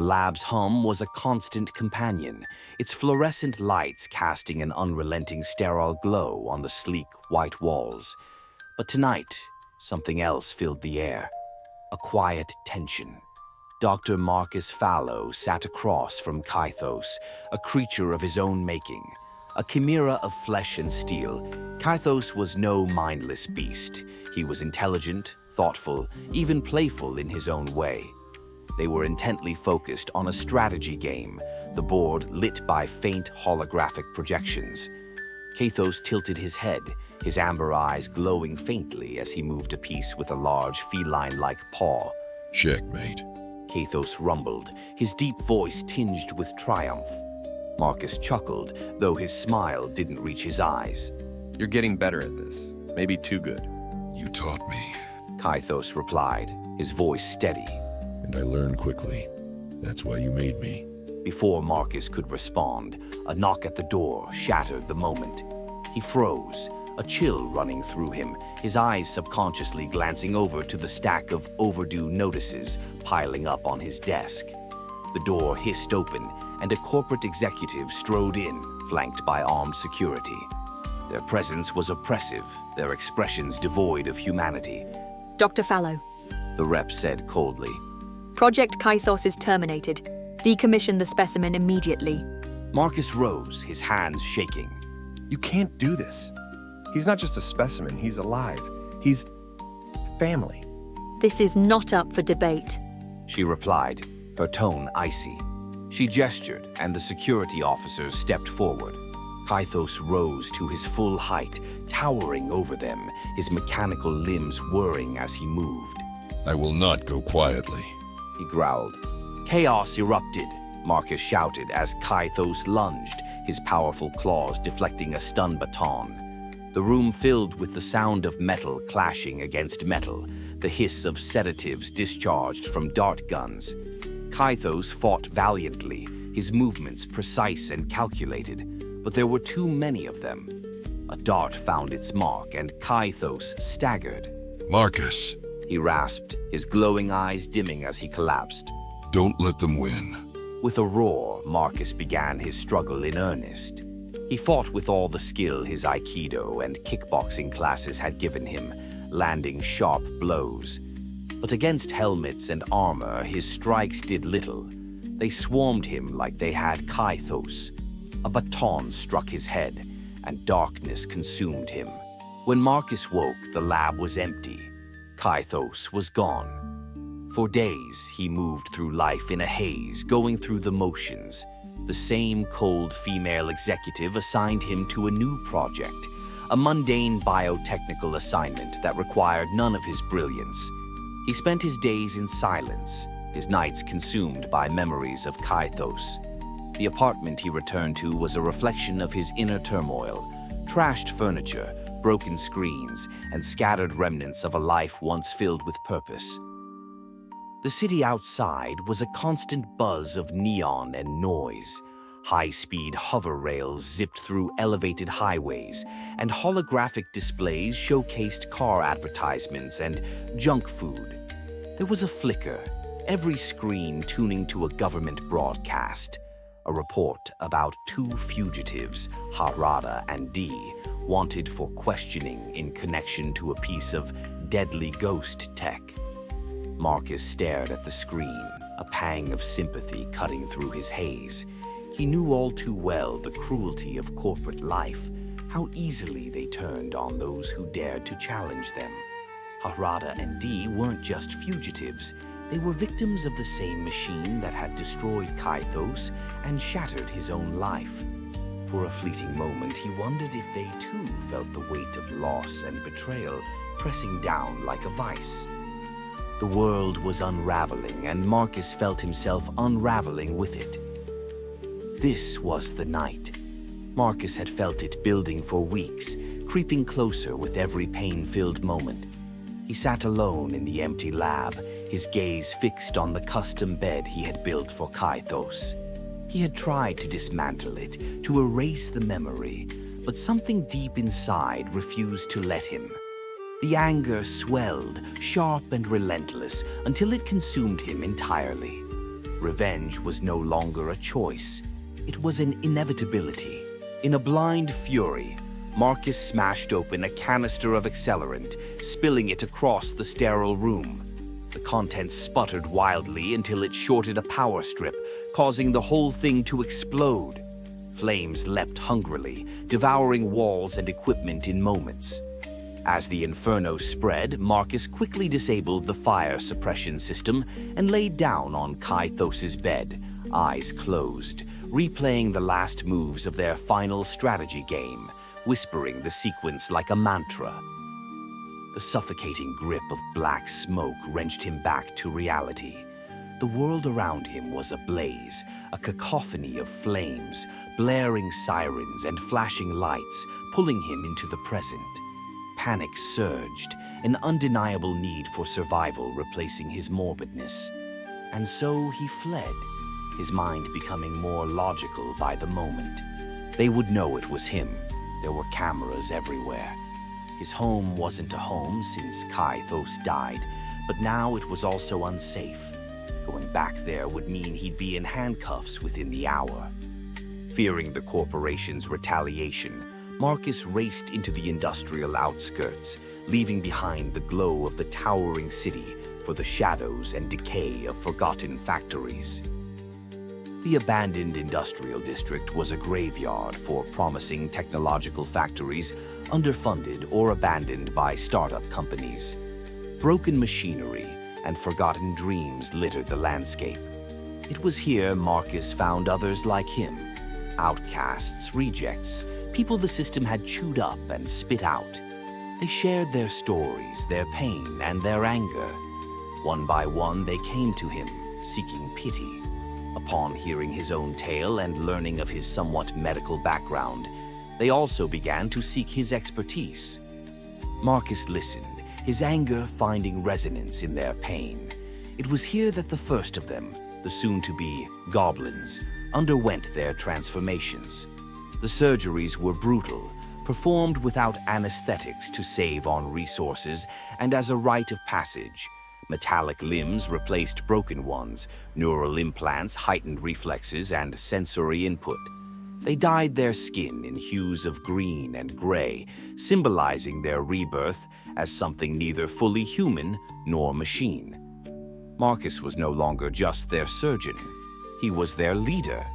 lab's hum was a constant companion, its fluorescent lights casting an unrelenting sterile glow on the sleek white walls. But tonight, something else filled the air, a quiet tension. Dr. Marcus Fallow sat across from Kythos, a creature of his own making. A chimera of flesh and steel, Kythos was no mindless beast. He was intelligent, thoughtful, even playful in his own way. They were intently focused on a strategy game, the board lit by faint holographic projections. Kythos tilted his head, his amber eyes glowing faintly as he moved a piece with a large feline-like paw. Checkmate. Kythos rumbled, his deep voice tinged with triumph. Marcus chuckled, though his smile didn't reach his eyes. You're getting better at this. Maybe too good. You taught me, Kythos replied, his voice steady. and I learned quickly. That's why you made me. Before Marcus could respond, a knock at the door shattered the moment. He froze, a chill running through him, his eyes subconsciously glancing over to the stack of overdue notices piling up on his desk. The door hissed open, and a corporate executive strode in, flanked by armed security. Their presence was oppressive, their expressions devoid of humanity. Dr. Fallow, The rep said coldly. Project Kythos is terminated. Decommission the specimen immediately. Marcus rose, his hands shaking. You can't do this. He's not just a specimen, he's alive. He's family. This is not up for debate. She replied, her tone icy. She gestured, and the security officers stepped forward. Kythos rose to his full height, towering over them, his mechanical limbs whirring as he moved. I will not go quietly. He growled. Chaos erupted, Marcus shouted as Kythos lunged, his powerful claws deflecting a stun baton. The room filled with the sound of metal clashing against metal, the hiss of sedatives discharged from dart guns. Kythos fought valiantly, his movements precise and calculated, but there were too many of them. A dart found its mark, and Kythos staggered. Marcus, He rasped, his glowing eyes dimming as he collapsed. don't let them win. With a roar, Marcus began his struggle in earnest. He fought with all the skill his Aikido and kickboxing classes had given him, landing sharp blows. But against helmets and armor, his strikes did little. They swarmed him like they had Kythos. A baton struck his head, and darkness consumed him. When Marcus woke, the lab was empty. Kythos was gone. For days, he moved through life in a haze, going through the motions. The same cold female executive assigned him to a new project, a mundane biotechnical assignment that required none of his brilliance. He spent his days in silence, his nights consumed by memories of Kythos. The apartment he returned to was a reflection of his inner turmoil, trashed furniture, broken screens, and scattered remnants of a life once filled with purpose. The city outside was a constant buzz of neon and noise. High-speed hover rails zipped through elevated highways, and holographic displays showcased car advertisements and junk food. There was a flicker, every screen tuning to a government broadcast. A report about two fugitives, Harada and D, wanted for questioning in connection to a piece of deadly ghost tech. Marcus stared at the screen, a pang of sympathy cutting through his haze. He knew all too well the cruelty of corporate life, how easily they turned on those who dared to challenge them. Harada and D weren't just fugitives. They were victims of the same machine that had destroyed Kythos and shattered his own life. For a fleeting moment, he wondered if they too felt the weight of loss and betrayal pressing down like a vice. The world was unraveling, and Marcus felt himself unraveling with it. This was the night. Marcus had felt it building for weeks, creeping closer with every pain-filled moment. He sat alone in the empty lab, his gaze fixed on the custom bed he had built for Kythos. He had tried to dismantle it, to erase the memory, but something deep inside refused to let him. The anger swelled, sharp and relentless, until it consumed him entirely. Revenge was no longer a choice. It was an inevitability. In a blind fury, Marcus smashed open a canister of accelerant, spilling it across the sterile room. The contents sputtered wildly until it shorted a power strip, causing the whole thing to explode. Flames leapt hungrily, devouring walls and equipment in moments. As the inferno spread, Marcus quickly disabled the fire suppression system and laid down on Kythos' bed, eyes closed, replaying the last moves of their final strategy game, whispering the sequence like a mantra. The suffocating grip of black smoke wrenched him back to reality. The world around him was ablaze, a cacophony of flames, blaring sirens and flashing lights, pulling him into the present. Panic surged, an undeniable need for survival replacing his morbidness. And so he fled, his mind becoming more logical by the moment. They would know it was him. There were cameras everywhere. His home wasn't a home since Kythos died, but now it was also unsafe. Going back there would mean he'd be in handcuffs within the hour. Fearing the corporation's retaliation, Marcus raced into the industrial outskirts, leaving behind the glow of the towering city for the shadows and decay of forgotten factories. The abandoned industrial district was a graveyard for promising technological factories underfunded or abandoned by startup companies. Broken machinery and forgotten dreams littered the landscape. It was here Marcus found others like him, outcasts, rejects, people the system had chewed up and spit out. They shared their stories, their pain, and their anger. One by one, they came to him, seeking pity. Upon hearing his own tale and learning of his somewhat medical background, they also began to seek his expertise. Marcus listened, his anger finding resonance in their pain. It was here that the first of them, the soon-to-be goblins, underwent their transformations. The surgeries were brutal, performed without anesthetics to save on resources and as a rite of passage. Metallic limbs replaced broken ones, neural implants heightened reflexes and sensory input. They dyed their skin in hues of green and gray, symbolizing their rebirth as something neither fully human nor machine. Marcus was no longer just their surgeon. He was their leader.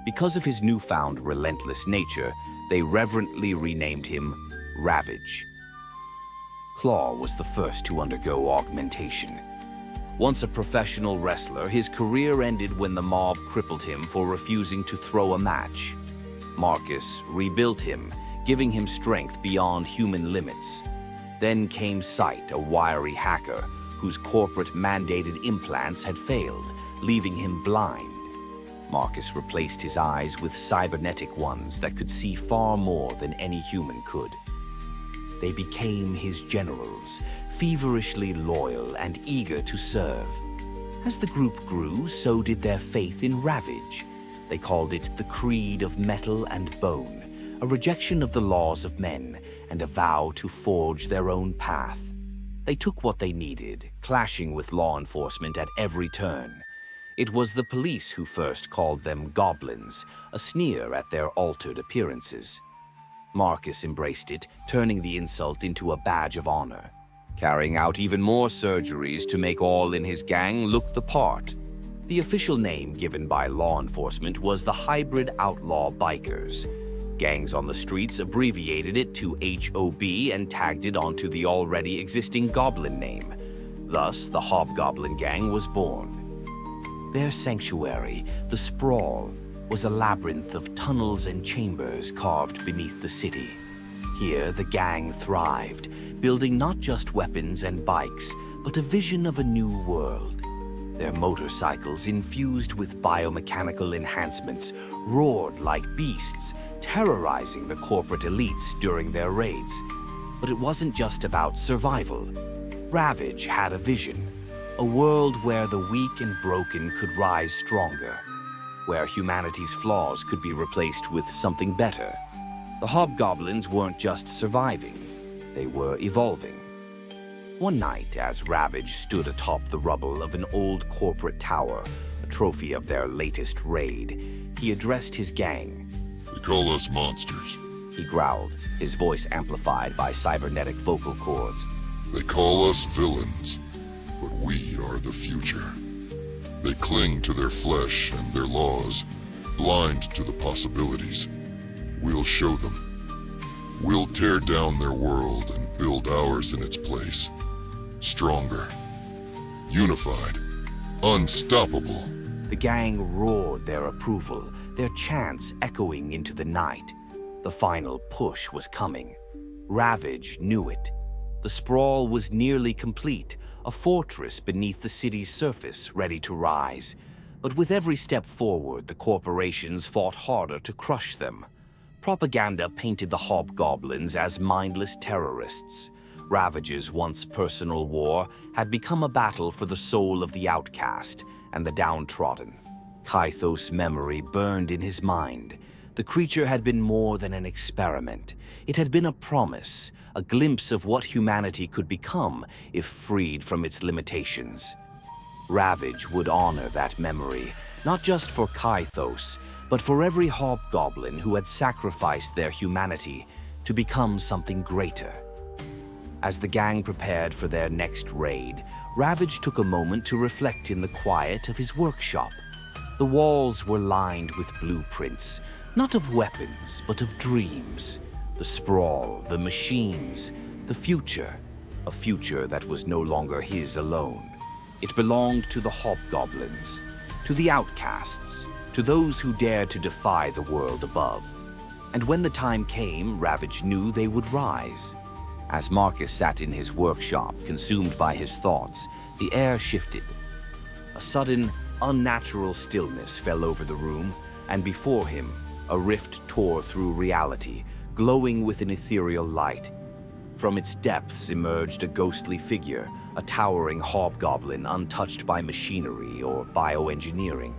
Because of his newfound relentless nature, they reverently renamed him Ravage. Claw was the first to undergo augmentation. Once a professional wrestler, his career ended when the mob crippled him for refusing to throw a match. Marcus rebuilt him, giving him strength beyond human limits. Then came Sight, a wiry hacker whose corporate-mandated implants had failed, leaving him blind. Marcus replaced his eyes with cybernetic ones that could see far more than any human could. They became his generals, feverishly loyal and eager to serve. As the group grew, so did their faith in Ravage. They called it the Creed of Metal and Bone, a rejection of the laws of men and a vow to forge their own path. They took what they needed, clashing with law enforcement at every turn. It was the police who first called them goblins, a sneer at their altered appearances. Marcus embraced it, turning the insult into a badge of honor, carrying out even more surgeries to make all in his gang look the part. The official name given by law enforcement was the Hybrid Outlaw Bikers. Gangs on the streets abbreviated it to H.O.B. and tagged it onto the already existing Goblin name. Thus, the Hobgoblin gang was born. Their sanctuary, the Sprawl, was a labyrinth of tunnels and chambers carved beneath the city. Here, the gang thrived, building not just weapons and bikes, but a vision of a new world. Their motorcycles, infused with biomechanical enhancements, roared like beasts, terrorizing the corporate elites during their raids. But it wasn't just about survival. Ravage had a vision, a world where the weak and broken could rise stronger, where humanity's flaws could be replaced with something better. The hobgoblins weren't just surviving, they were evolving. One night, as Ravage stood atop the rubble of an old corporate tower, a trophy of their latest raid, he addressed his gang. They call us monsters. He growled, his voice amplified by cybernetic vocal cords. They call us villains, but we are the future. They cling to their flesh and their laws, blind to the possibilities. We'll show them. We'll tear down their world and build ours in its place. Stronger, unified, unstoppable. The gang roared their approval, their chants echoing into the night. The final push was coming. Ravage knew it. The sprawl was nearly complete, a fortress beneath the city's surface, ready to rise. But with every step forward, the corporations fought harder to crush them. Propaganda painted the hobgoblins as mindless terrorists. Ravage's once personal war had become a battle for the soul of the outcast and the downtrodden. Kythos' memory burned in his mind. The creature had been more than an experiment. It had been a promise, a glimpse of what humanity could become if freed from its limitations. Ravage would honor that memory, not just for Kythos, but for every hobgoblin who had sacrificed their humanity to become something greater. As the gang prepared for their next raid, Ravage took a moment to reflect in the quiet of his workshop. The walls were lined with blueprints, not of weapons, but of dreams. The sprawl, the machines, the future, a future that was no longer his alone. It belonged to the hobgoblins, to the outcasts, to those who dared to defy the world above. And when the time came, Ravage knew they would rise. As Marcus sat in his workshop, consumed by his thoughts, the air shifted. A sudden, unnatural stillness fell over the room, and before him, a rift tore through reality, glowing with an ethereal light. From its depths emerged a ghostly figure, a towering hobgoblin untouched by machinery or bioengineering.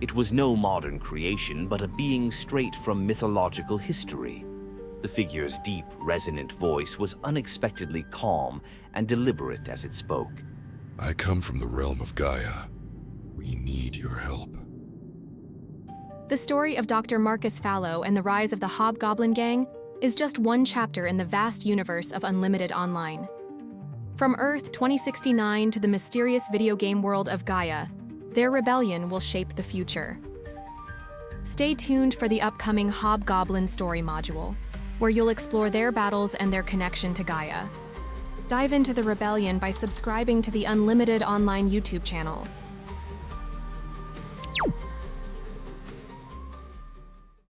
It was no modern creation, but a being straight from mythological history. The figure's deep, resonant voice was unexpectedly calm and deliberate as it spoke. I come from the realm of Gaia. We need your help. The story of Dr. Marcus Fallow and the rise of the Hobgoblin gang is just one chapter in the vast universe of Unlimited Online. From Earth 2069 to the mysterious video game world of Gaia, their rebellion will shape the future. Stay tuned for the upcoming Hobgoblin story module, where you'll explore their battles and their connection to Gaia. Dive into the rebellion by subscribing to the Unlimited Online YouTube channel